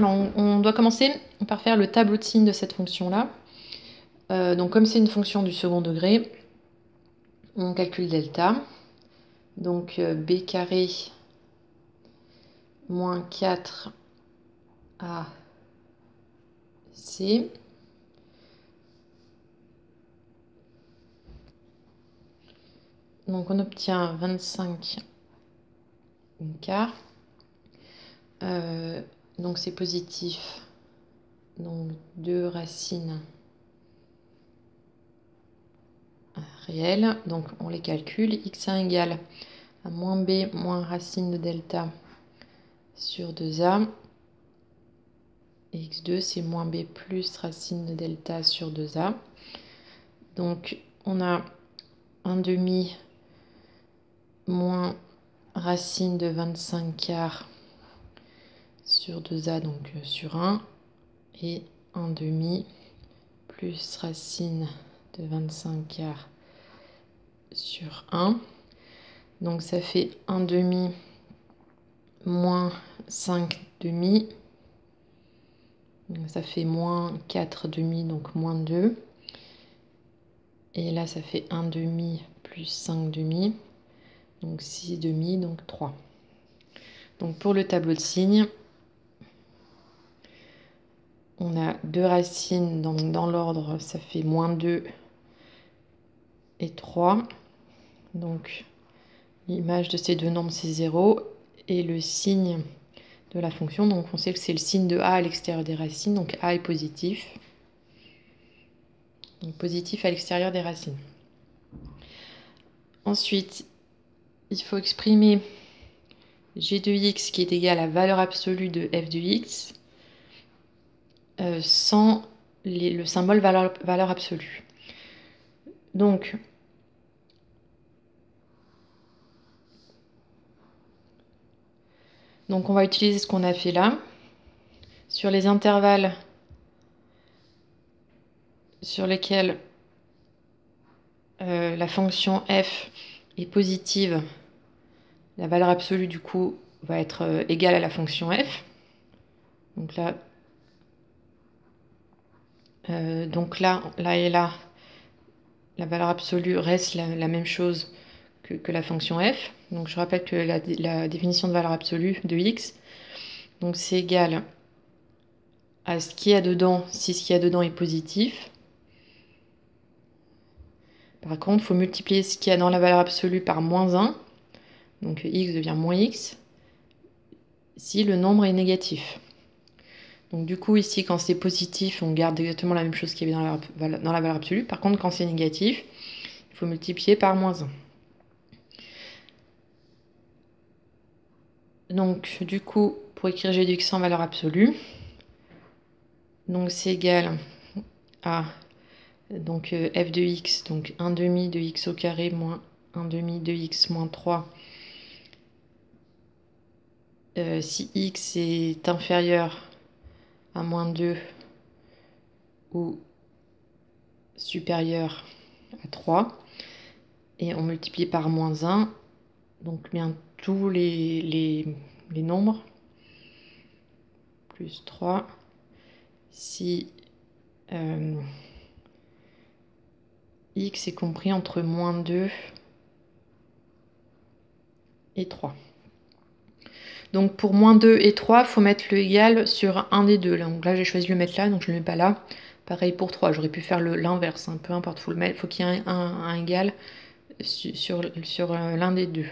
on doit commencer par faire le tableau de signes de cette fonction-là. Donc comme c'est une fonction du second degré, on calcule delta. Donc b carré moins 4 AC. Donc on obtient 25 quart. Donc c'est positif. Donc 2 racines réelles. Donc on les calcule. X1 égale à moins b moins racine de delta sur 2a. Et x2 c'est moins b plus racine de delta sur 2a. Donc on a 1 demi moins racine de 25 quarts sur 2a, donc sur 1, et 1 demi plus racine de 25 quarts sur 1. Donc ça fait 1 demi moins 5 demi. Donc ça fait moins 4 demi, donc moins 2. Et là, ça fait 1 demi plus 5 demi. Donc 6 demi, donc 3. Donc pour le tableau de signes, on a 2 racines, donc dans l'ordre, ça fait moins 2 et 3. Donc l'image de ces deux nombres, c'est 0. Et le signe de la fonction, donc on sait que c'est le signe de a à l'extérieur des racines, donc a est positif. Donc positif à l'extérieur des racines. Ensuite, il faut exprimer g de x qui est égal à valeur absolue de f de x sans le symbole valeur absolue. Donc, on va utiliser ce qu'on a fait là. Sur les intervalles sur lesquels la fonction f est positive, la valeur absolue du coup va être égale à la fonction f. Donc là, là et là, la valeur absolue reste la même chose que la fonction f. Donc je rappelle que la définition de valeur absolue de x, donc c'est égal à ce qu'il y a dedans si ce qu'il y a dedans est positif. Par contre, il faut multiplier ce qu'il y a dans la valeur absolue par moins 1. Donc x devient moins x si le nombre est négatif. Donc du coup ici quand c'est positif on garde exactement la même chose qu'il y avait dans la valeur absolue. Par contre quand c'est négatif il faut multiplier par moins 1. Donc du coup pour écrire g de x en valeur absolue, donc c'est égal à donc f de x, donc 1 demi de x au carré moins 1 demi de x moins 3. Si x est inférieur à moins 2 ou supérieur à 3, et on multiplie par moins 1, donc bien tous les nombres, plus 3, si x est compris entre moins 2 et 3. Donc pour moins 2 et 3, il faut mettre le égal sur un des deux. Donc là, j'ai choisi de le mettre là, donc je ne le mets pas là. Pareil pour 3, j'aurais pu faire l'inverse, peu importe, il faut qu'il y ait un égal sur l'un des deux.